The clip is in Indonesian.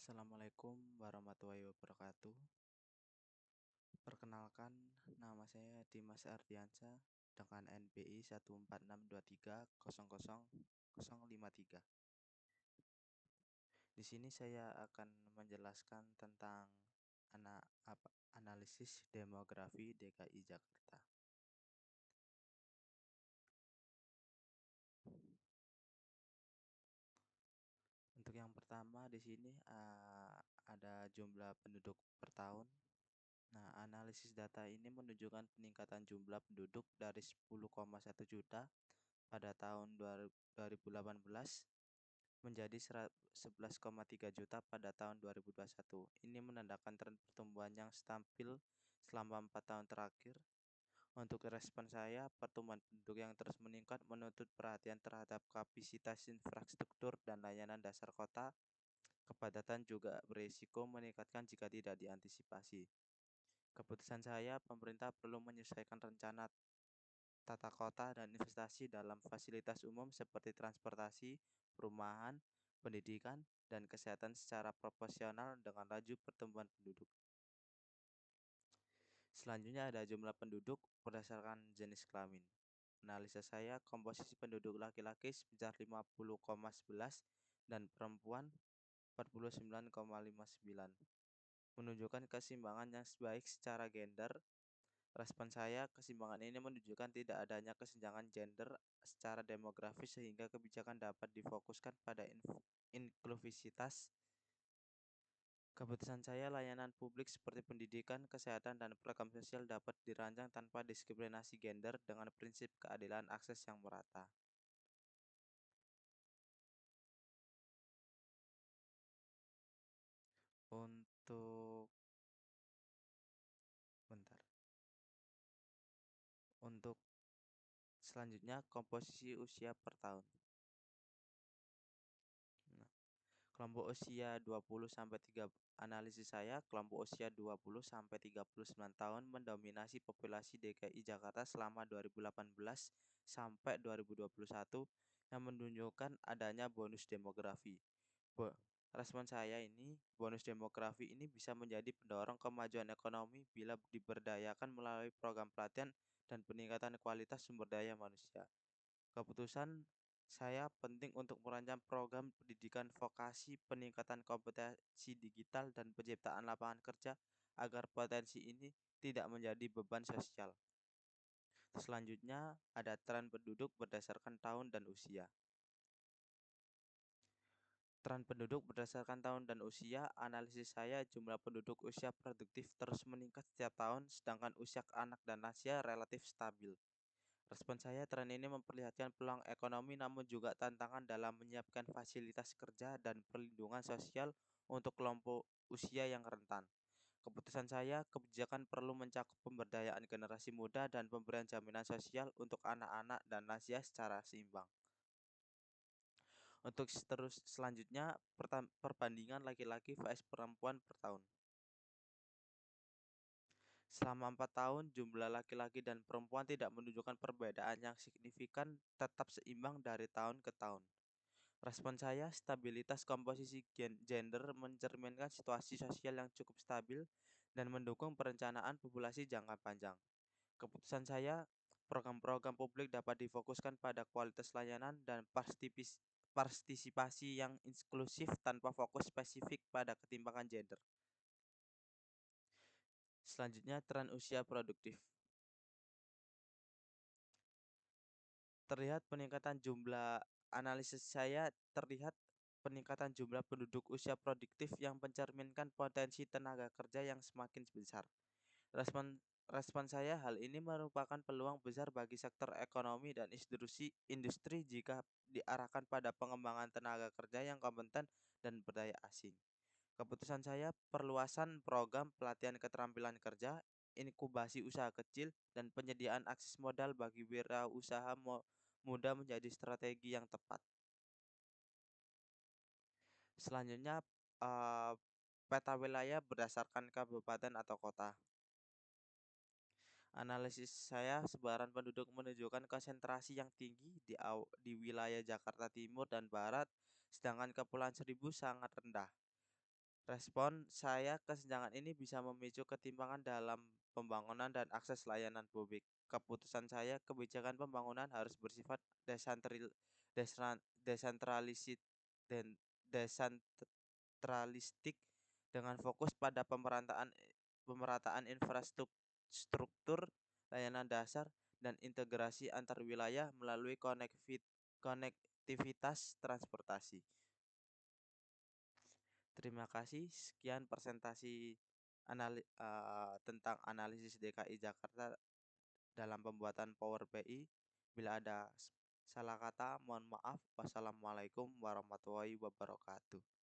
Assalamualaikum warahmatullahi wabarakatuh. Perkenalkan, nama saya Dimas Ardiansyah dengan NPI 14623000053. Di sini saya akan menjelaskan tentang analisis demografi DKI Jakarta. Untuk yang pertama di sini ada jumlah penduduk per tahun. Nah, analisis data ini menunjukkan peningkatan jumlah penduduk dari 10,1 juta pada tahun 2018 menjadi 11,3 juta pada tahun 2021. Ini menandakan tren pertumbuhan yang stabil selama 4 tahun terakhir. Untuk respon saya, pertumbuhan penduduk yang terus meningkat menuntut perhatian terhadap kapasitas infrastruktur dan layanan dasar kota. Kepadatan juga berisiko meningkatkan jika tidak diantisipasi. Keputusan saya, pemerintah perlu menyesuaikan rencana tata kota dan investasi dalam fasilitas umum seperti transportasi, perumahan, pendidikan, dan kesehatan secara proporsional dengan laju pertumbuhan penduduk. Selanjutnya ada jumlah penduduk berdasarkan jenis kelamin. Analisa saya, komposisi penduduk laki-laki sebesar 50,11 dan perempuan 49,59, menunjukkan keseimbangan yang baik secara gender. Respon saya, keseimbangan ini menunjukkan tidak adanya kesenjangan gender secara demografis sehingga kebijakan dapat difokuskan pada inklusivitas. Keputusan saya, layanan publik seperti pendidikan, kesehatan, dan program sosial dapat dirancang tanpa diskriminasi gender dengan prinsip keadilan akses yang merata. Untuk bentar. Untuk selanjutnya komposisi usia per tahun. Nah, kelompok usia 20 sampai 3 analisis saya, kelompok usia 20 sampai 39 tahun mendominasi populasi DKI Jakarta selama 2018 sampai 2021 yang menunjukkan adanya bonus demografi. Respon saya ini, bonus demografi ini bisa menjadi pendorong kemajuan ekonomi bila diberdayakan melalui program pelatihan dan peningkatan kualitas sumber daya manusia. Keputusan saya penting untuk merancang program pendidikan vokasi, peningkatan kompetensi digital, dan penciptaan lapangan kerja agar potensi ini tidak menjadi beban sosial. Selanjutnya, ada tren penduduk berdasarkan tahun dan usia. Tren penduduk berdasarkan tahun dan usia, analisis saya jumlah penduduk usia produktif terus meningkat setiap tahun, sedangkan usia anak dan lansia relatif stabil. Respon saya, tren ini memperlihatkan peluang ekonomi namun juga tantangan dalam menyiapkan fasilitas kerja dan perlindungan sosial untuk kelompok usia yang rentan. Keputusan saya, kebijakan perlu mencakup pemberdayaan generasi muda dan pemberian jaminan sosial untuk anak-anak dan lansia secara seimbang. Untuk selanjutnya, perbandingan laki-laki vs perempuan per tahun. Selama 4 tahun, jumlah laki-laki dan perempuan tidak menunjukkan perbedaan yang signifikan, tetap seimbang dari tahun ke tahun. Respon saya, stabilitas komposisi gender mencerminkan situasi sosial yang cukup stabil dan mendukung perencanaan populasi jangka panjang. Keputusan saya, program-program publik dapat difokuskan pada kualitas layanan dan partisipasi yang inklusif tanpa fokus spesifik pada ketimpangan gender. Selanjutnya, tren usia produktif. Analisis saya terlihat peningkatan jumlah penduduk usia produktif yang mencerminkan potensi tenaga kerja yang semakin besar. Respon saya, hal ini merupakan peluang besar bagi sektor ekonomi dan industri jika diarahkan pada pengembangan tenaga kerja yang kompeten dan berdaya asing. Keputusan saya, perluasan program pelatihan keterampilan kerja, inkubasi usaha kecil, dan penyediaan akses modal bagi wirausaha muda menjadi strategi yang tepat. Selanjutnya, peta wilayah berdasarkan kabupaten atau kota. Analisis saya, sebaran penduduk menunjukkan konsentrasi yang tinggi di wilayah Jakarta Timur dan Barat, sedangkan Kepulauan Seribu sangat rendah. Respon saya kesenjangan ini bisa memicu ketimpangan dalam pembangunan dan akses layanan publik. Keputusan saya, kebijakan pembangunan harus bersifat desentralisit dan desentralistik dengan fokus pada pemerataan infrastruktur, layanan dasar, dan integrasi antar wilayah melalui konektivitas transportasi. Terima kasih. Sekian presentasi tentang analisis DKI Jakarta dalam pembuatan Power BI. Bila ada salah kata, mohon maaf. Wassalamualaikum warahmatullahi wabarakatuh.